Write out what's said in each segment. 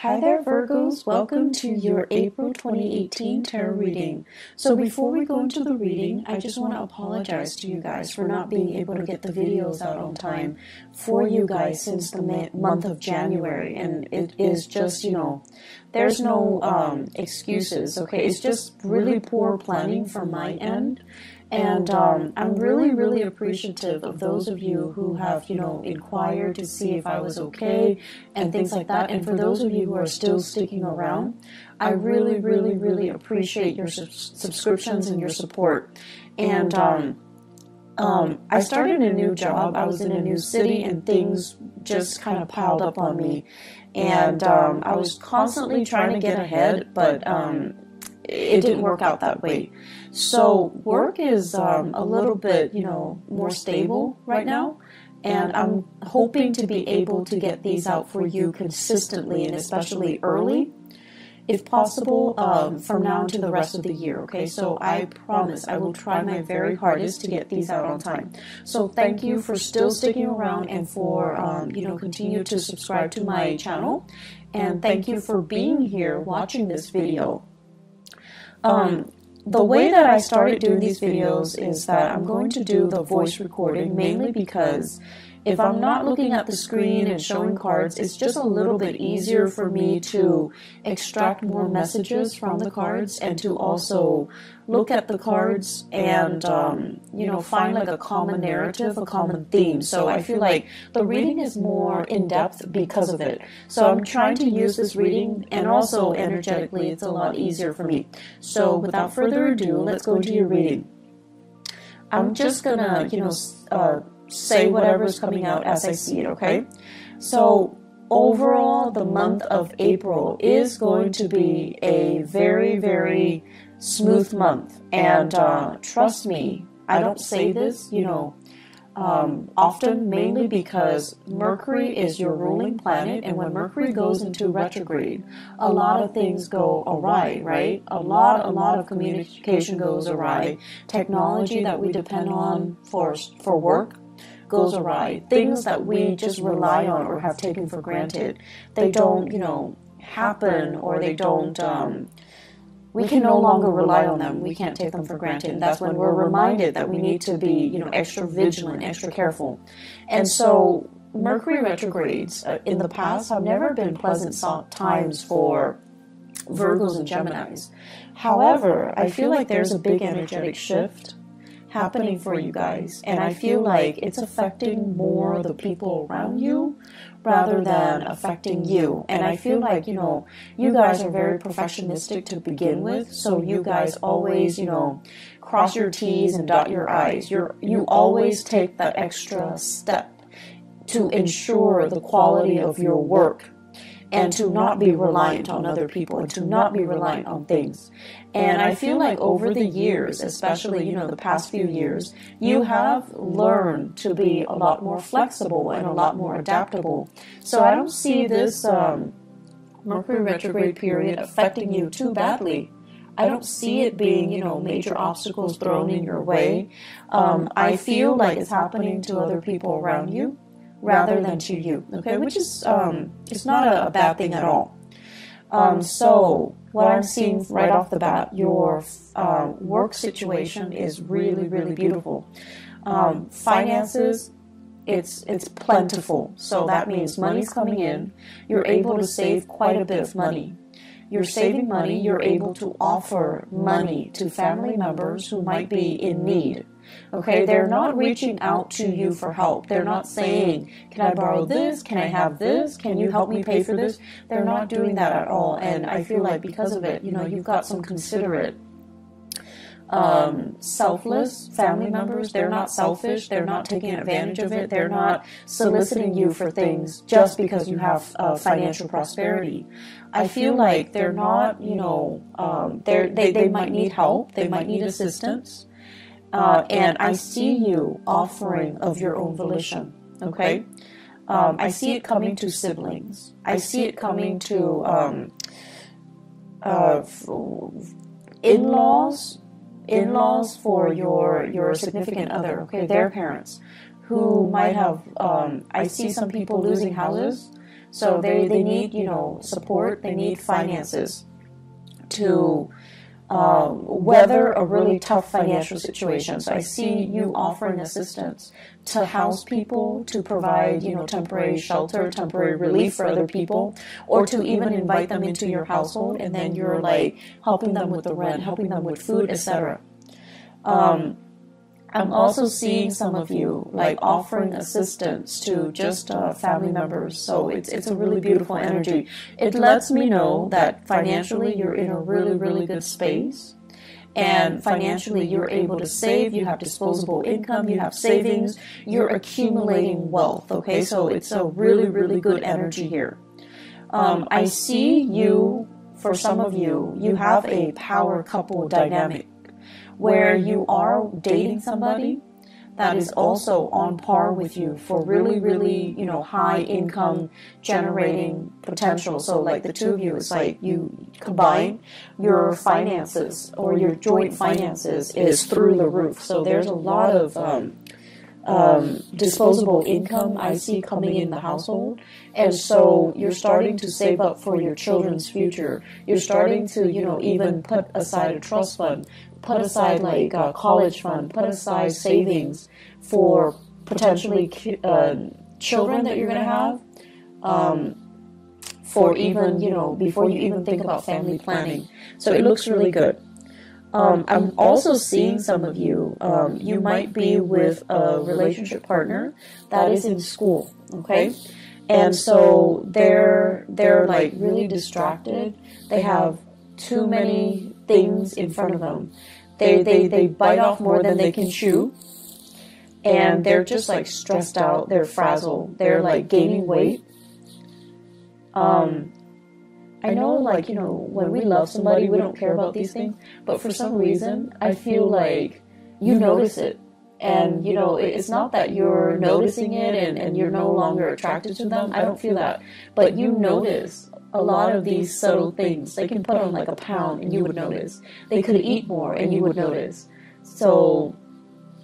Hi there, Virgos. Welcome to your April 2018 tarot reading. So before we go into the reading, I just want to apologize to you guys for not being able to get the videos out on time for you guys since the month of January. And it is just, there's no excuses, okay? It's just really poor planning from my end. And I'm really, really appreciative of those of you who have, inquired to see if I was okay and things like that. And for those of you who are still sticking around, I really, really, really appreciate your subscriptions and your support. And I started a new job. I was in a new city and things just kind of piled up on me. And I was constantly trying to get ahead, but it didn't work out that way. So work is a little bit, more stable right now. And I'm hoping to be able to get these out for you consistently and especially early, if possible, from now to the rest of the year. Okay, so I promise I will try my very hardest to get these out on time. So thank you for still sticking around and for, continue to subscribe to my channel. And thank you for being here watching this video. The way that I started doing these videos is that I'm going to do the voice recording mainly because if I'm not looking at the screen and showing cards, it's just a little bit easier for me to extract more messages from the cards and to also look at the cards and, find like a common narrative, a common theme. So I feel like the reading is more in-depth because of it. So I'm trying to use this reading and also energetically it's a lot easier for me. So without further ado, let's go into your reading. I'm just gonna, say whatever's coming out as I see it, okay? So overall, the month of April is going to be a very, very smooth month. And trust me, I don't say this, often, mainly because Mercury is your ruling planet, and when Mercury goes into retrograde, a lot of things go awry, right? A lot of communication goes awry. Technology that we depend on for work goes awry. Things that we just rely on or have taken for granted, they don't, happen, or they don't, we can no longer rely on them. We can't take them for granted. And that's when we're reminded that we need to be, extra vigilant, extra careful. And so Mercury retrogrades in the past have never been pleasant times for Virgos and Geminis. However, I feel like there's a big energetic shift happening for you guys, and I feel like it's affecting more the people around you rather than affecting you. And I feel like, you guys are very perfectionistic to begin with, so you guys always, cross your T's and dot your I's. You always take that extra step to ensure the quality of your work and to not be reliant on other people and to not be reliant on things. And I feel like over the years, especially, the past few years, you have learned to be a lot more flexible and a lot more adaptable. So I don't see this Mercury retrograde period affecting you too badly. I don't see it being, major obstacles thrown in your way. I feel like it's happening to other people around you rather than to you, okay? Which is, it's not a bad thing at all. So what I'm seeing right off the bat, your work situation is really, really beautiful. Finances, it's plentiful. So that means money's coming in. You're able to save quite a bit of money. You're saving money. You're able to offer money to family members who might be in need. Okay, they're not reaching out to you for help. They're not saying, can I borrow this? Can I have this? Can you help me pay for this? They're not doing that at all. And I feel like because of it, you've got some considerate, selfless family members. They're not selfish. They're not taking advantage of it. They're not soliciting you for things just because you have financial prosperity. I feel like they're not, they might need help. They might need assistance. And I see you offering of your own volition, okay? I see it coming to siblings. I see it coming to in-laws for your significant other, okay, their parents, who might have, I see some people losing houses So they need, you know, support. They need finances to weather a really tough financial situation. So I see you offering assistance to house people, to provide, you know, temporary shelter, temporary relief for other people, or to even invite them into your household, and then you're like helping them with the rent, helping them with food, etc. I'm also seeing some of you like offering assistance to just family members. So it's a really beautiful energy. It lets me know that financially you're in a really, really good space. And financially you're able to save, you have disposable income, you have savings, you're accumulating wealth, okay? So it's a really, really good energy here. I see you, for some of you, you have a power couple dynamic, where you are dating somebody that is also on par with you for really, really, you know, high income generating potential. So like the two of you, it's like you combine your finances, or your joint finances is through the roof. So there's a lot of disposable income I see coming in the household. And so you're starting to save up for your children's future. You're starting to, you know, even put aside a trust fund, put aside like a college fund, put aside savings for potentially children that you're going to have, for even, you know, before you even think about family planning. So it looks really good. I'm also seeing some of you, you might be with a relationship partner that is in school, okay? And so they're like really distracted. They have too many things in front of them. They bite off more than they can chew. And they're just like stressed out. They're frazzled. They're like gaining weight. I know, like, you know, when we love somebody, we don't care about these things. But for some reason, I feel like you notice it. And, you know, it's not that you're noticing it and you're no longer attracted to them. I don't feel that. But you notice a lot of these subtle things. They can put on like a pound and you would notice. They could eat more and you would notice. So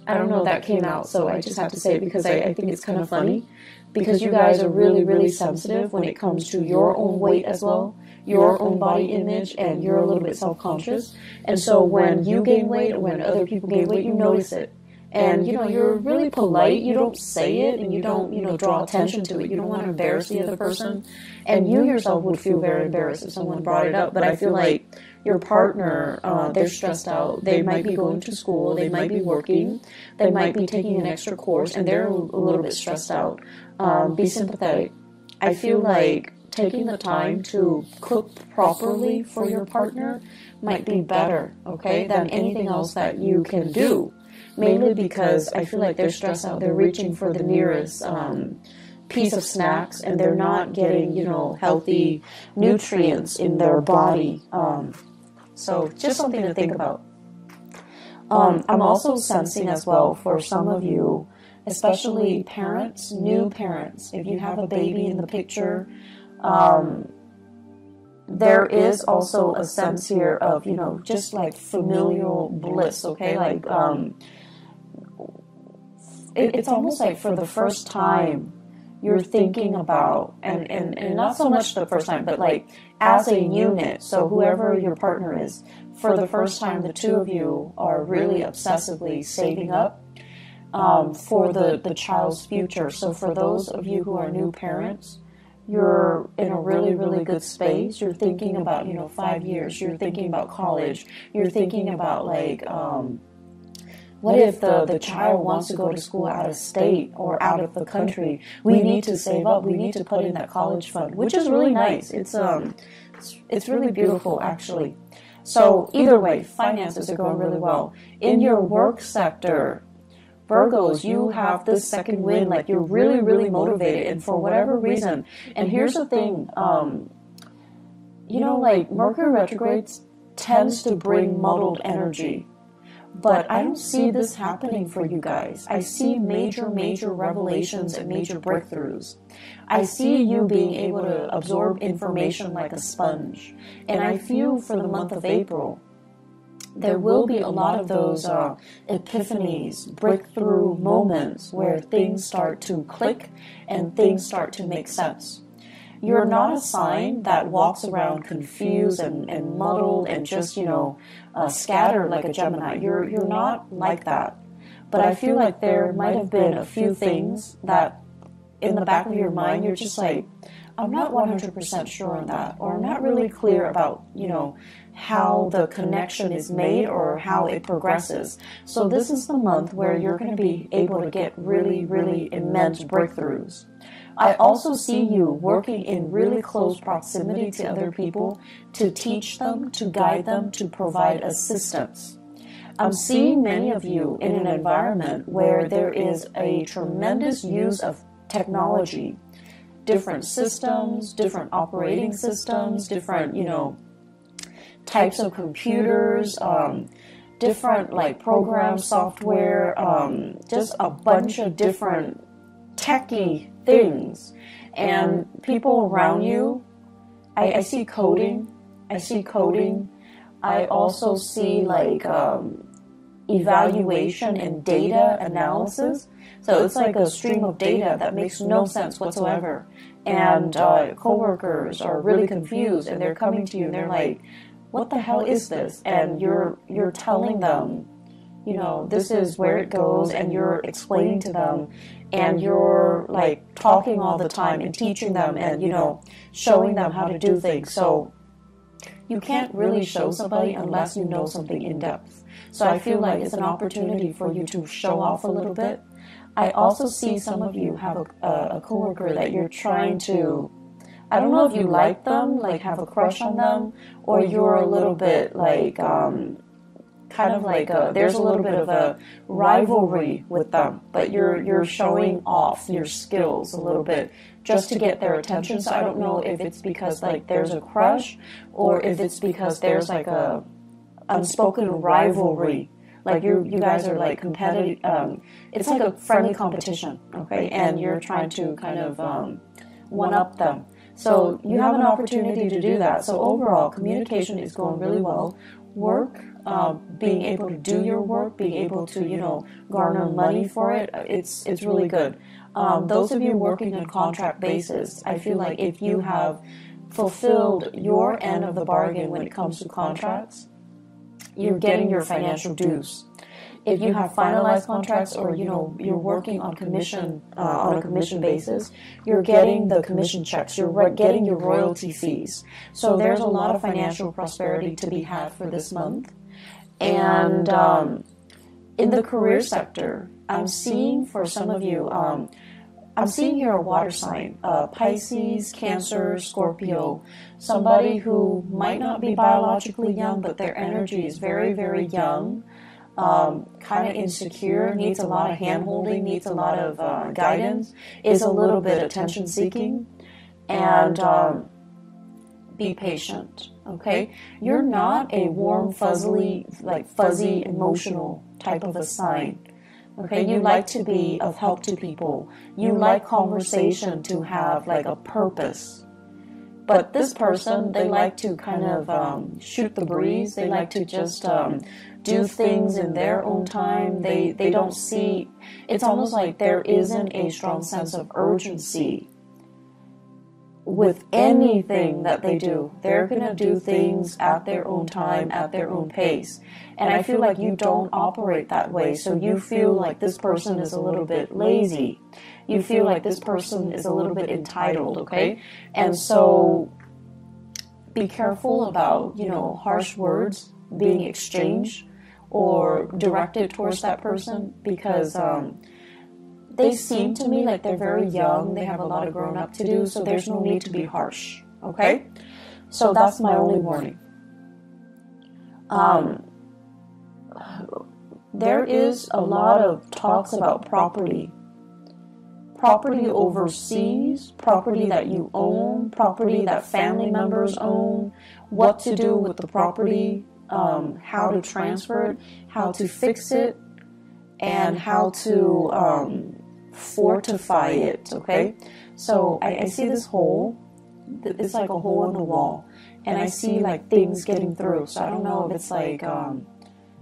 I don't know if that came out. So I just have to say it because I think it's kind of funny. Because you guys are really, really sensitive when it comes to your own weight as well, your own body image, and you're a little bit self-conscious. And so when you gain weight or when other people gain weight, you notice it. And, you know, you're really polite. You don't say it and you don't, you know, draw attention to it. You don't want to embarrass the other person. And you yourself would feel very embarrassed if someone brought it up. But I feel like your partner, they're stressed out. They might be going to school. They might be working. They might be taking an extra course and they're a little bit stressed out. Be sympathetic. I feel like taking the time to cook properly for your partner might be better, okay, than anything else that you can do. Mainly because I feel like they're stressed out. They're reaching for the nearest piece of snacks and they're not getting, you know, healthy nutrients in their body. So just something to think about. I'm also sensing as well for some of you, especially parents, new parents, if you have a baby in the picture, there is also a sense here of, you know, just like familial bliss, okay? Like, it's almost like for the first time you're thinking about, and not so much the first time, but like as a unit, so whoever your partner is, for the first time the two of you are really obsessively saving up for the child's future. So for those of you who are new parents, you're in a really, really good space. You're thinking about, you know, 5 years. You're thinking about college. You're thinking about like, what if the child wants to go to school out of state or out of the country? We need to save up. We need to put in that college fund, which is really nice. It's really beautiful, actually. So either way, finances are going really well. In your work sector, Virgos, you have this second wind, like you're really, really motivated, and for whatever reason. And here's the thing, you know, like Mercury retrograde tends to bring muddled energy. But I don't see this happening for you guys. I see major, major revelations and major breakthroughs. I see you being able to absorb information like a sponge. And I feel for the month of April, there will be a lot of those epiphanies, breakthrough moments where things start to click and things start to make sense. You're not a sign that walks around confused and muddled and just, scattered like a Gemini. You're not like that. But I feel like there might have been a few things that in the back of your mind, you're just like, I'm not 100% sure on that, or I'm not really clear about, how the connection is made or how it progresses. So this is the month where you're going to be able to get really, really immense breakthroughs. I also see you working in really close proximity to other people to teach them, to guide them, to provide assistance. I'm seeing many of you in an environment where there is a tremendous use of technology, different systems, different operating systems, different, types of computers, different like programs, software, just a bunch of different techie things. And people around you, I see coding. I also see like evaluation and data analysis. So it's like a stream of data that makes no sense whatsoever. And coworkers are really confused, and they're coming to you and they're like, what the hell is this? And you're telling them, this is where it goes, and you're explaining to them, and you're like talking all the time and teaching them and, showing them how to do things. So you can't really show somebody unless you know something in depth. So I feel like it's an opportunity for you to show off a little bit. I also see some of you have a coworker that you're trying to, I don't know if you like them, like have a crush on them, or you're a little bit like, there's a little bit of a rivalry with them, but you're showing off your skills a little bit just to get their attention. So I don't know if it's because like there's a crush, or if it's because there's like a unspoken rivalry. Like you guys are like competitive. It's like a friendly competition, okay? And you're trying to kind of one-up them. So you have an opportunity to do that. So overall, communication is going really well. Work, being able to do your work, being able to, garner money for it, it's really good. Those of you working on contract basis, I feel like if you have fulfilled your end of the bargain when it comes to contracts, you're getting your financial dues. If you have finalized contracts, or you're working on commission on a commission basis, you're getting the commission checks. You're getting your royalty fees. So there's a lot of financial prosperity to be had for this month. And in the career sector, I'm seeing for some of you, I'm seeing here a water sign, Pisces, Cancer, Scorpio, somebody who might not be biologically young, but their energy is very, very young, kind of insecure, needs a lot of hand-holding, needs a lot of guidance, is a little bit attention-seeking, and be patient, okay? You're not a warm, fuzzy, emotional type of a sign. Okay, you like to be of help to people. You like conversation to have like a purpose. But this person, they like to kind of shoot the breeze. They like to just do things in their own time. They don't see, it's almost like there isn't a strong sense of urgency with anything that they do. They're going to do things at their own time, at their own pace. And I feel like you don't operate that way. So you feel like this person is a little bit lazy. You feel like this person is a little bit entitled, okay? And so be careful about, harsh words being exchanged or directed towards that person, because they seem to me like they're very young. They have a lot of grown up to do, so there's no need to be harsh, okay? So that's my only warning. There is a lot of talks about property. Property overseas, property that you own, property that family members own, what to do with the property, how to transfer it, how to fix it, and how to fortify it, okay? So I see this hole. It's like a hole in the wall, and I see like things getting through. So I don't know if it's like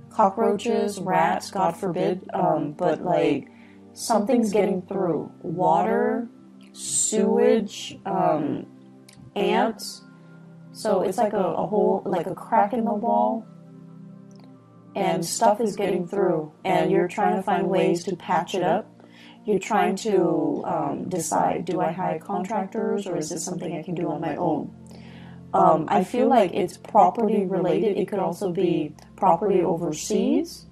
cockroaches, rats, God forbid, but like something's getting through. Water, sewage, ants. So it's like a hole, like a crack in the wall, and stuff is getting through, and you're trying to find ways to patch it up. You're trying to decide, do I hire contractors, or is this something I can do on my own? I feel like it's property related. It could also be property overseas,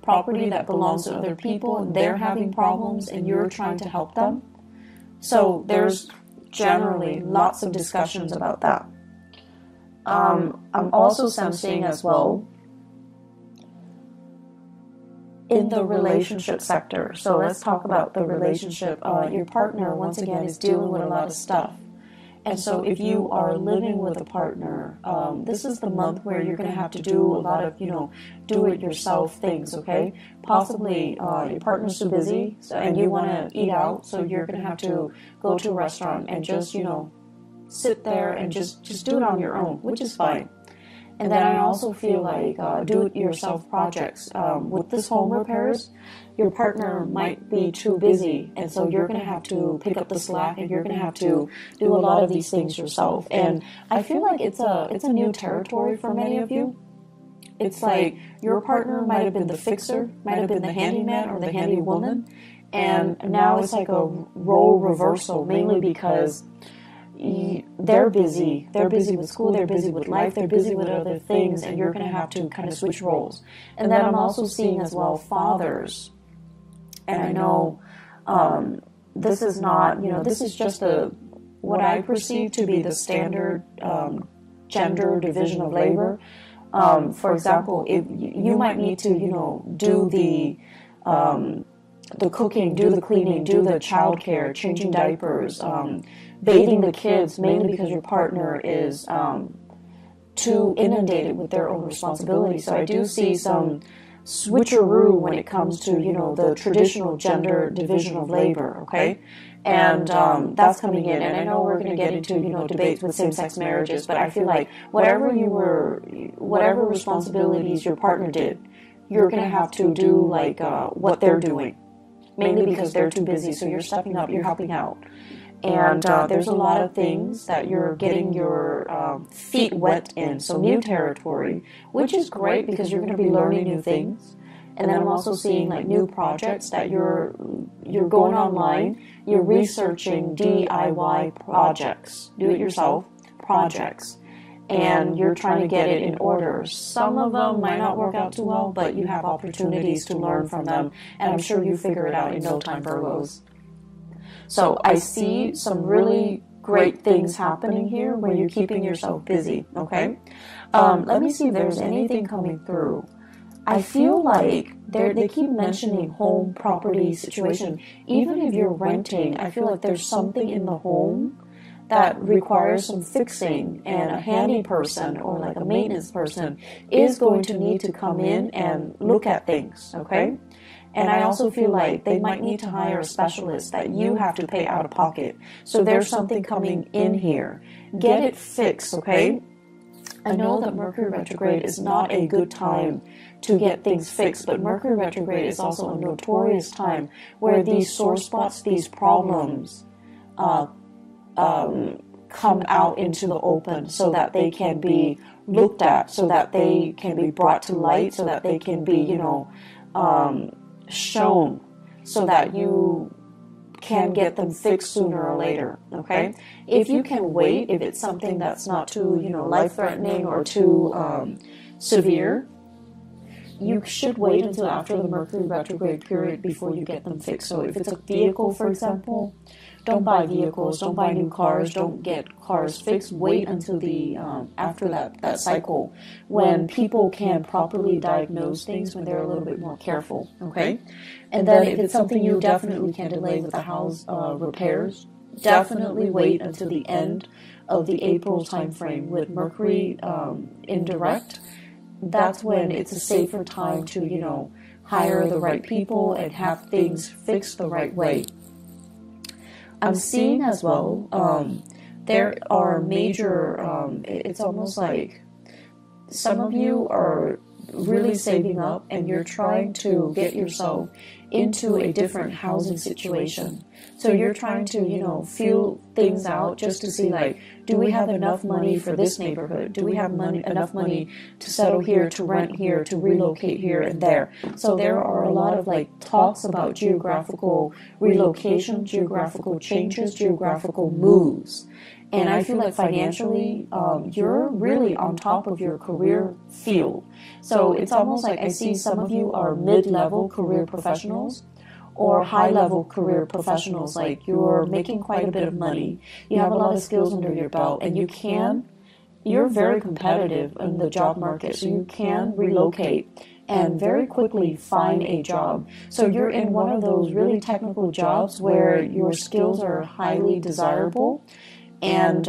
property that belongs to other people, and they're having problems, and you're trying to help them. So there's generally lots of discussions about that. I'm also sensing as well in the relationship sector. So let's talk about the relationship. Your partner, once again, is dealing with a lot of stuff. And so if you are living with a partner, this is the month where you're going to have to do a lot of, do-it-yourself things, okay? Possibly your partner's too busy and you want to eat out, so you're going to have to go to a restaurant and just, sit there and just do it on your own, which is fine. And then I also feel like do-it-yourself projects. With this home repairs, your partner might be too busy, and so you're going to have to pick up the slack, and you're going to have to do a lot of these things yourself. And I feel like it's a new territory for many of you. It's like your partner might have been the fixer, might have been the handyman or the handy woman, and now it's like a role reversal, mainly because they're busy. They're busy with school, they're busy with life, they're busy with other things, and you're going to have to kind of switch roles. And then I'm also seeing as well fathers. And I know this is not, this is just what I perceive to be the standard gender division of labor. For example, if you might need to, do the cooking, do the cleaning, do the childcare, changing diapers, bathing the kids, mainly because your partner is too inundated with their own responsibilities. So I do see some switcheroo when it comes to, the traditional gender division of labor, okay? And that's coming in. And I know we're going to get into, debates with same-sex marriages, but I feel like whatever responsibilities your partner did, you're going to have to do like what they're doing, mainly because they're too busy. So you're stepping up, you're helping out. And there's a lot of things that you're getting your feet wet in, so new territory, which is great because you're going to be learning new things. And then I'm also seeing like new projects that you're going online, you're researching DIY projects, do-it-yourself projects, and you're trying to get it in order. Some of them might not work out too well, but you have opportunities to learn from them, and I'm sure you figure it out in no time, Virgos. So I see some really great things happening here where you're keeping yourself busy, okay? Let me see if there's anything coming through. I feel like they keep mentioning home property situation. Even if you're renting, I feel like there's something in the home that requires some fixing, and a handy person or like a maintenance person is going to need to come in and look at things, okay? And I also feel like they might need to hire a specialist that you have to pay out of pocket. So there's something coming in here. Get it fixed, okay? I know that Mercury retrograde is not a good time to get things fixed, but Mercury retrograde is also a notorious time where these sore spots, these problems, come out into the open so that they can be looked at, so that they can be brought to light, so that they can be, shown, so that you can get them fixed sooner or later, okay? If you can wait, if it's something that's not too, life-threatening or too severe, you should wait until after the Mercury retrograde period before you get them fixed. So if it's a vehicle, for example, don't buy vehicles, don't buy new cars, don't get cars fixed. Wait until the after that cycle when people can properly diagnose things, when they're a little bit more careful, okay? And then if it's something you definitely can delay with the house repairs, definitely wait until the end of the April time frame with Mercury indirect. That's when it's a safer time to, hire the right people and have things fixed the right way. I'm seeing as well, there are major, it's almost like some of you are really saving up and you're trying to get yourself into a different housing situation. So you're trying to, you know, feel things out just to see, like, do we have enough money for this neighborhood? Do we have enough money to settle here, to rent here, to relocate here and there? So there are a lot of like talks about geographical relocation, geographical changes, geographical moves. And I feel like financially, you're really on top of your career field. So it's almost like I see some of you are mid-level career professionals or high-level career professionals. Like you're making quite a bit of money. You have a lot of skills under your belt, and you're very competitive in the job market. So you can relocate and very quickly find a job. So you're in one of those really technical jobs where your skills are highly desirable. And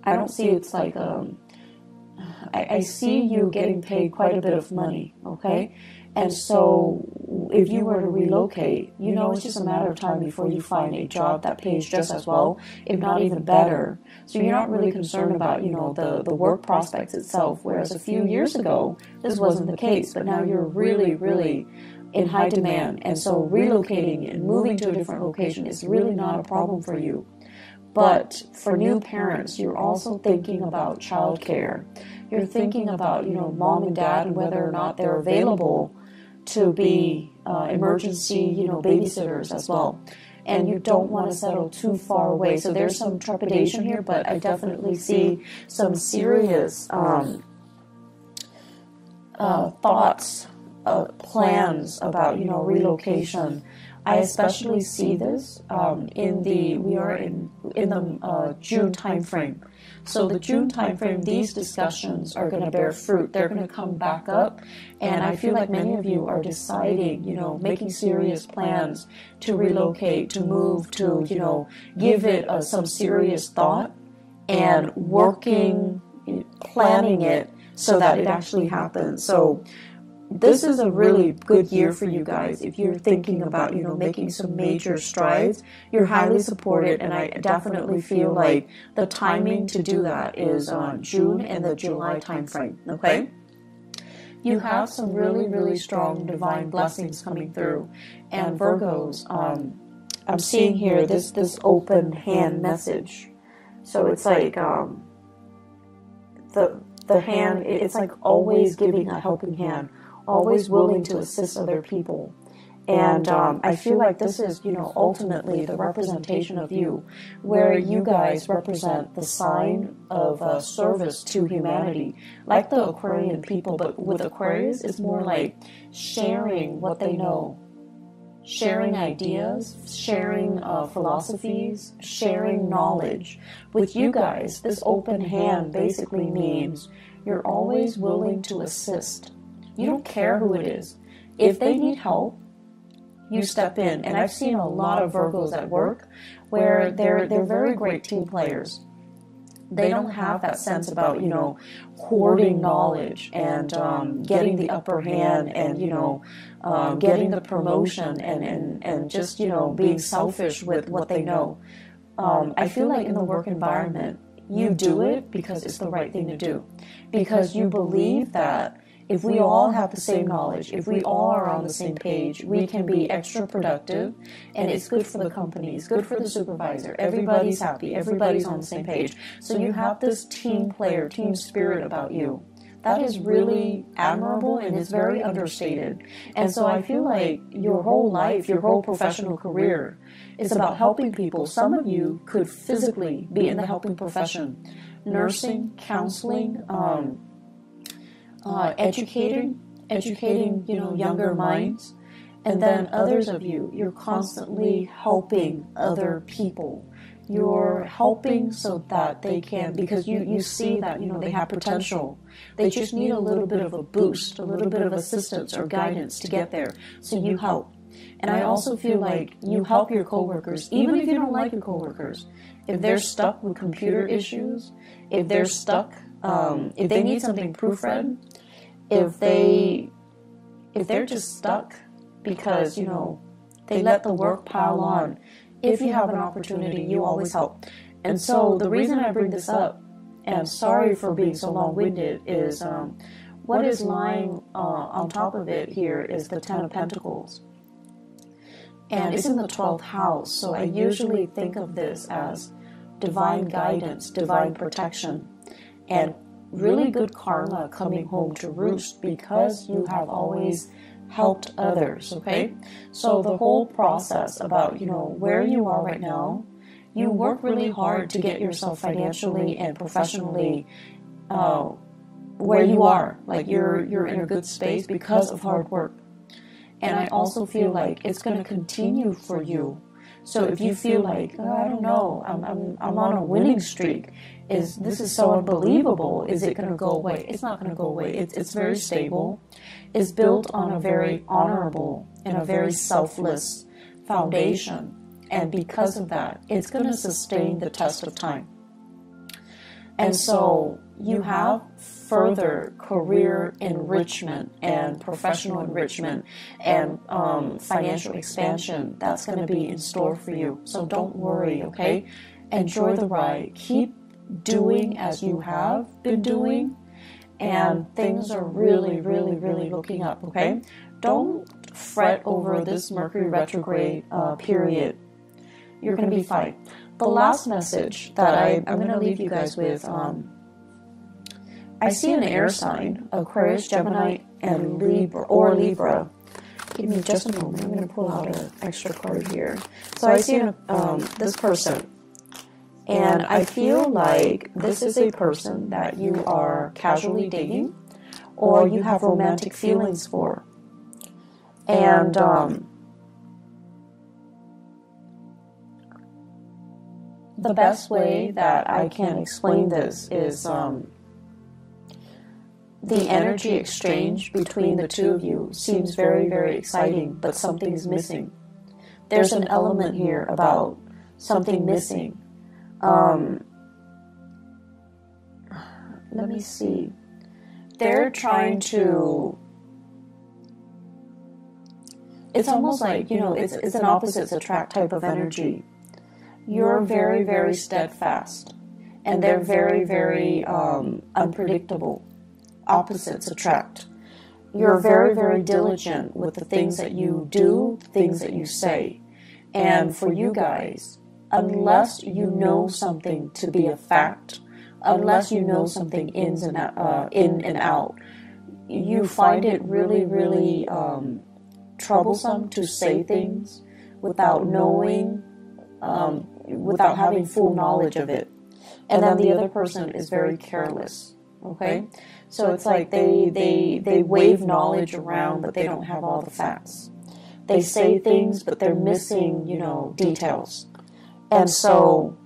I don't see it's like, I see you getting paid quite a bit of money, okay? And so if you were to relocate, you know, it's just a matter of time before you find a job that pays just as well, if not even better. So you're not really concerned about, you know, the work prospects itself, whereas a few years ago, this wasn't the case. But now you're really, really in high demand. And so relocating and moving to a different location is really not a problem for you. But for new parents, you're also thinking about childcare. You're thinking about, you know, mom and dad and whether or not they're available to be emergency, you know, babysitters as well. And you don't want to settle too far away. So there's some trepidation here, but I definitely see some serious thoughts, plans about, you know, relocation. I especially see this we are in the June timeframe. So the June timeframe, these discussions are going to bear fruit. They're going to come back up, and I feel like many of you are deciding, you know, making serious plans to relocate, to move, to, you know, give it some serious thought and working, planning it so that it actually happens. So this is a really good year for you guys. If you're thinking about, you know, making some major strides, you're highly supported, and I definitely feel like the timing to do that is June and the July timeframe, okay? You have some really, really strong divine blessings coming through. And Virgos, I'm seeing here this open hand message. So it's like the hand, it's like always giving a helping hand, always willing to assist other people. And I feel like this is, you know, ultimately the representation of you, where you guys represent the sign of service to humanity, like the Aquarian people. But with Aquarius, it's more like sharing what they know, sharing ideas, sharing philosophies, sharing knowledge. With you guys, this open hand basically means you're always willing to assist. You don't care who it is. If they need help, you step in. And I've seen a lot of Virgos at work where they're very great team players. They don't have that sense about, you know, hoarding knowledge and getting the upper hand and, you know, getting the promotion and just, you know, being selfish with what they know. I feel like in the work environment, you do it because it's the right thing to do. Because you believe that if we all have the same knowledge, if we all are on the same page, we can be extra productive, and it's good for the company, it's good for the supervisor. Everybody's happy, everybody's on the same page. So you have this team player, team spirit about you. That is really admirable, and it's very understated. And so I feel like your whole life, your whole professional career is about helping people. Some of you could physically be in the helping profession, nursing, counseling, educating, you know, younger minds. And then others of you, you're constantly helping other people. You're helping so that they can, because you see that, you know, they have potential. They just need a little bit of a boost, a little bit of assistance or guidance to get there. So you help. And I also feel like you help your coworkers, even if you don't like your coworkers. If they're stuck with computer issues, if they're stuck, if they need something proofread, if they're just stuck because, you know, they let the work pile on, if you have an opportunity, you always help. And so the reason I bring this up, and I'm sorry for being so long-winded, is what is lying on top of it here is the Ten of Pentacles. And it's in the 12th house. So I usually think of this as divine guidance, divine protection, and really good karma coming home to roost because you have always helped others, okay? So the whole process about, where you are right now, you work really hard to get yourself financially and professionally where you are. Like you're in a good space because of hard work. And I also feel like it's going to continue for you. So if you feel like, oh, I don't know, I'm on a winning streak, this is so unbelievable, is it going to go away? It's not going to go away. It's very stable. It's built on a very honorable and a very selfless foundation. And because of that, it's going to sustain the test of time. And so you have further career enrichment and professional enrichment and financial expansion that's going to be in store for you. So don't worry, okay? Enjoy the ride. Keep doing as you have been doing, and things are really, really, really looking up, okay? Don't fret over this Mercury retrograde period. You're going to be fine. The last message that I'm going to leave you guys with, I see an air sign, Aquarius, Gemini, and Libra. Give me just a moment. I'm going to pull out an extra card here. So I see this person, and I feel like this is a person that you are casually dating or you have romantic feelings for. And the best way that I can explain this is the energy exchange between the two of you seems very, very exciting, but something's missing. There's an element here about something missing. Let me see. They're trying to... It's almost like, it's an opposites attract type of energy. You're very, very steadfast, and they're very, very unpredictable. Opposites attract. You're very, very diligent with the things that you do, things that you say. And for you guys, unless you know something to be a fact, unless you know something in and out, you find it really, really troublesome to say things without knowing, without having full knowledge of it. And then the other person is very careless, okay? So it's like they wave knowledge around, but they don't have all the facts. They say things, but they're missing, details. And so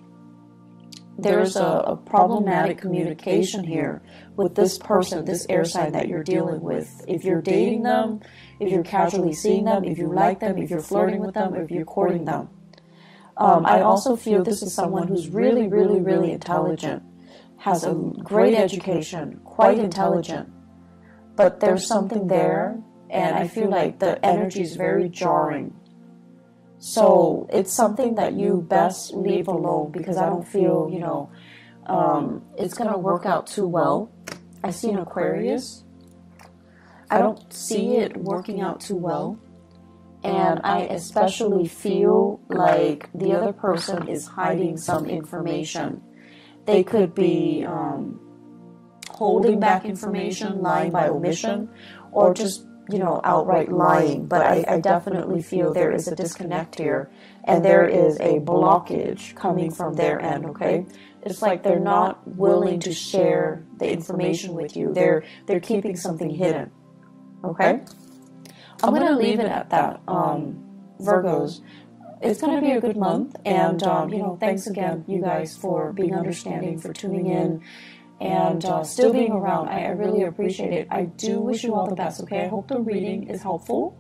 there's a problematic communication here with this person, this air sign that you're dealing with. If you're dating them, if you're casually seeing them, if you like them, if you're flirting with them, or if you're courting them. I also feel this is someone who's really, really, really intelligent, has a great education, quite intelligent, but there's something there, and I feel like the energy is very jarring. So it's something that you best leave alone, because I don't feel, it's going to work out too well. I see an Aquarius. I don't see it working out too well. And I especially feel like the other person is hiding some information. They could be holding back information, lying by omission, or just, outright lying. But I definitely feel there is a disconnect here, and there is a blockage coming from their end, okay? It's like they're not willing to share the information with you. They're keeping something hidden, okay? I'm going to leave it at that, Virgos. It's going to be a good month, and, thanks again, you guys, for being understanding, for tuning in, and still being around. I really appreciate it. I do wish you all the best, okay? I hope the reading is helpful,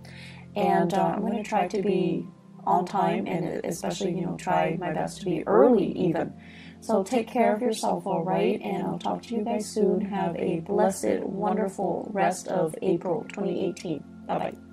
and I'm going to try to be on time, and especially, try my best to be early even. So take care of yourself, all right? And I'll talk to you guys soon. Have a blessed, wonderful rest of April 2018. Bye-bye.